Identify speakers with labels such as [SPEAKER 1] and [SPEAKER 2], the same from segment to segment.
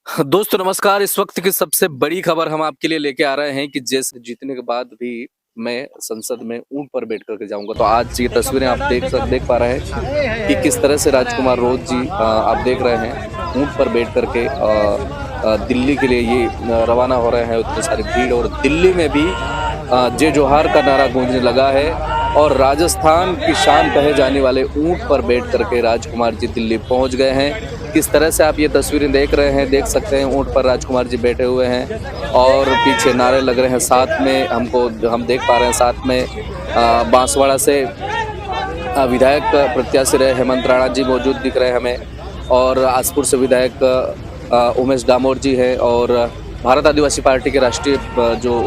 [SPEAKER 1] दोस्तों नमस्कार। इस वक्त की सबसे बड़ी खबर हम आपके लिए लेके आ रहे हैं कि जैसे जीतने के बाद भी मैं संसद में ऊँट पर बैठ कर के जाऊँगा। तो आज ये तस्वीरें आप देख पा रहे हैं कि किस तरह से राजकुमार रोत जी आप देख रहे हैं ऊँट पर बैठ कर के दिल्ली के लिए ये रवाना हो रहे हैं। उतनी सारी भीड़ और दिल्ली में भी जय जोहार का नारा गूंजने लगा है और राजस्थान की शान कहे जाने वाले ऊँट पर बैठ कर के राजकुमार जी दिल्ली पहुँच गए हैं। किस तरह से आप ये तस्वीरें देख रहे हैं, देख सकते हैं ऊँट पर राजकुमार जी बैठे हुए हैं और पीछे नारे लग रहे हैं। साथ में हम देख पा रहे हैं साथ में बांसवाड़ा से विधायक प्रत्याशी रहे हेमंत राणा जी मौजूद दिख रहे हैं हमें और आसपुर से विधायक उमेश डामोर जी हैं और भारत आदिवासी पार्टी के राष्ट्रीय जो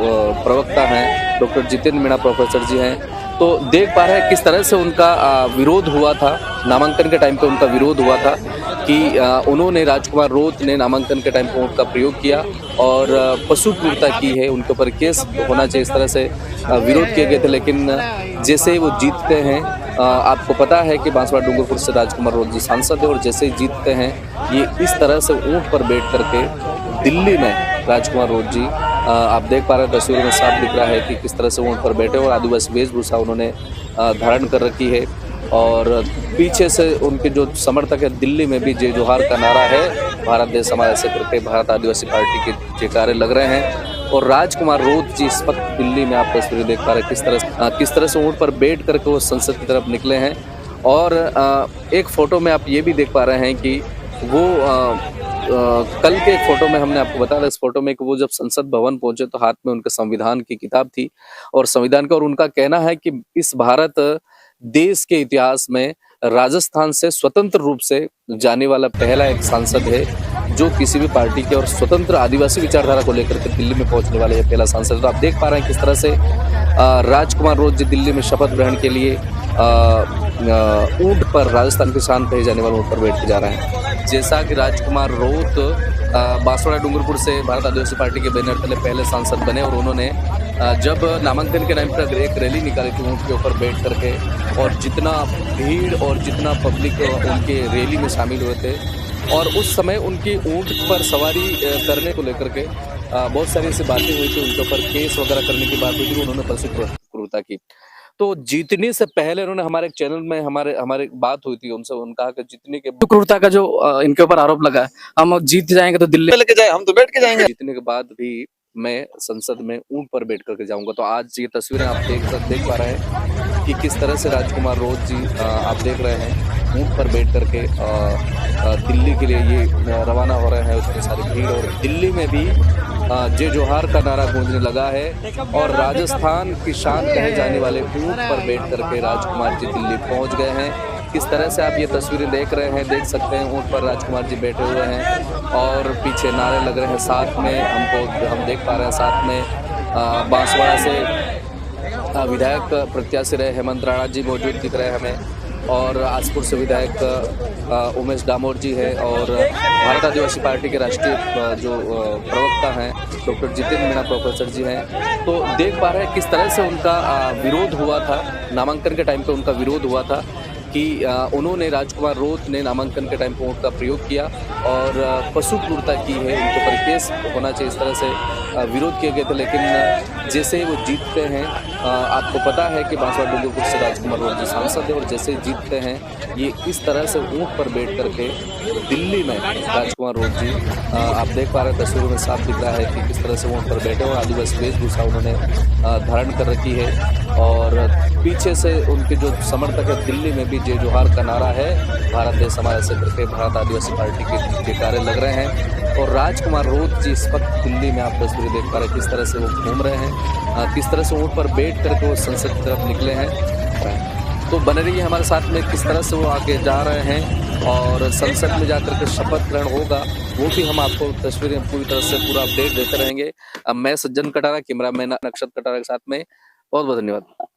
[SPEAKER 1] प्रवक्ता हैं डॉक्टर जितेंद्र मीणा प्रोफेसर जी हैं। तो देख पा रहे हैं किस तरह से उनका विरोध हुआ था, नामांकन के टाइम पे उनका विरोध हुआ था कि उन्होंने राजकुमार रोत ने नामांकन के टाइम पे ऊँट का प्रयोग किया और पशु क्रूरता की है, उनके ऊपर केस होना चाहिए, इस तरह से विरोध किए गए थे। लेकिन जैसे ही वो जीतते हैं, आपको पता है कि बांसवाड़ा डूंगरपुर से राजकुमार रोत जी सांसद है और जैसे ही जीतते हैं ये इस तरह से ऊँट पर बैठ करके दिल्ली में राजकुमार रोत जी आप देख पा रहे हैं तस्वीरों में साफ दिख रहा है कि किस तरह से ऊँट पर बैठे और आदिवासी वेशभूषा उन्होंने धारण कर रखी है और पीछे से उनके जो समर्थक है दिल्ली में भी जय जोहार का नारा है, भारत देश हमारा ऐसे करके भारत आदिवासी पार्टी के जयकारे लग रहे हैं और राजकुमार रोत जी इस वक्त दिल्ली में आप तस्वीरें देख पा रहे हैं किस तरह से ऊँट पर बैठ करके वो संसद की तरफ निकले हैं। और एक फोटो में आप ये भी देख पा रहे हैं कि वो कल के एक फोटो में हमने आपको बताया था, इस फोटो में कि वो जब संसद भवन पहुंचे तो हाथ में उनके संविधान की किताब थी और संविधान का, और उनका कहना है कि इस भारत देश के इतिहास में राजस्थान से स्वतंत्र रूप से जाने वाला पहला एक सांसद है जो किसी भी पार्टी के और स्वतंत्र आदिवासी विचारधारा को लेकर के दिल्ली में पहुंचने वाले ये पहला सांसद है। तो आप देख पा रहे हैं किस तरह से राजकुमार रोत जी दिल्ली में शपथ ग्रहण के लिए ऊँट पर, राजस्थान की शान कहे जाने वाले ऊँट पर बैठ के जा रहे हैं। जैसा कि राजकुमार रोत बांसवाड़ा डूंगरपुर से भारत आदिवासी पार्टी के बैनर तले पहले सांसद बने और उन्होंने जब नामांकन के टाइम पर एक रैली निकाली थी ऊँट के ऊपर बैठ करके और जितना भीड़ और जितना पब्लिक उनके रैली में शामिल हुए थे और उस समय उनकी ऊँट पर सवारी करने को लेकर के बहुत सारी ऐसी बातें हुई थी, उनके ऊपर केस वगैरह करने की बात हुई थी, उन्होंने पशु क्रूरता की। तो जीतने से पहले उन्होंने हमारे चैनल में हमारे बात हुई थी उनसे, उनका कि जीतने के क्रूरता का जो इनके ऊपर आरोप लगा है, हम जीत जाएंगे तो दिल्ली लेके जाए, हम तो बैठ के जाएंगे। जीतने के बाद भी मैं संसद में ऊँट पर बैठ करके जाऊंगा। तो आज ये तस्वीरें आप देख पा रहे हैं कि किस तरह से राजकुमार रोत जी आप देख रहे हैं ऊँट पर बैठ करके दिल्ली के लिए ये रवाना हो रहे हैं। उतनी सारी भीड़ और दिल्ली में भी जय जोहार का नारा गूंजने लगा है और राजस्थान की शान कहे जाने वाले ऊँट पर बैठ करके राजकुमार जी दिल्ली पहुंच गए हैं। किस तरह से आप ये तस्वीरें देख रहे हैं, देख सकते हैं ऊँट पर राजकुमार जी बैठे हुए हैं और पीछे नारे लग रहे हैं। साथ में हम देख पा रहे हैं साथ में बांसवाड़ा से विधायक प्रत्याशी रहे हेमंत राणा जी मौजूद दिख रहे हैं हमें और आसपुर से विधायक उमेश डामोर जी हैं और भारत आदिवासी पार्टी के राष्ट्रीय जो प्रवक्ता हैं डॉक्टर जितेंद्र मीणा प्रोफेसर जी हैं। तो देख पा रहे हैं किस तरह से उनका विरोध हुआ था, नामांकन के टाइम पे उनका विरोध हुआ था कि उन्होंने राजकुमार रोत ने नामांकन के टाइम पे ऊँट का प्रयोग किया और पशु क्रूरता की है, उनके ऊपर केस होना चाहिए, इस तरह से विरोध किए गए थे। लेकिन जैसे वो जीतते हैं, आपको पता है कि बांसवाड़ा डूंगरपुर से राजकुमार रोत जी सांसद है और जैसे ही जीतते हैं ये इस तरह से ऊँट पर बैठ करके दिल्ली में राजकुमार रोत जी आप देख पा रहे हैं तस्वीरों में साफ दिख रहा है कि किस तरह से ऊँट पर बैठे और आदिवासी वेशभूषा उन्होंने धारण कर रखी है और पीछे से उनके जो समर्थक है दिल्ली में भी जय जोहार का नारा है, भारत देश हमारा ऐसे करके भारत आदिवासी पार्टी के जयकारे लग रहे हैं और राजकुमार रोत जी इस वक्त दिल्ली में आप तस्वीरें देख पा रहे हैं किस तरह से वो घूम रहे हैं, किस तरह से ऊँट पर बैठ करके वो संसद की तरफ निकले हैं। तो बने रहिए हमारे साथ में किस तरह से वो आगे जा रहे हैं और संसद में जाकर के शपथ ग्रहण होगा वो भी हम आपको तस्वीरें पूरी तरह से पूरा अपडेट देते रहेंगे। अब मैं सज्जन कटारा, कैमरामैन नक्षत्र कटारा के साथ में बहुत बहुत धन्यवाद।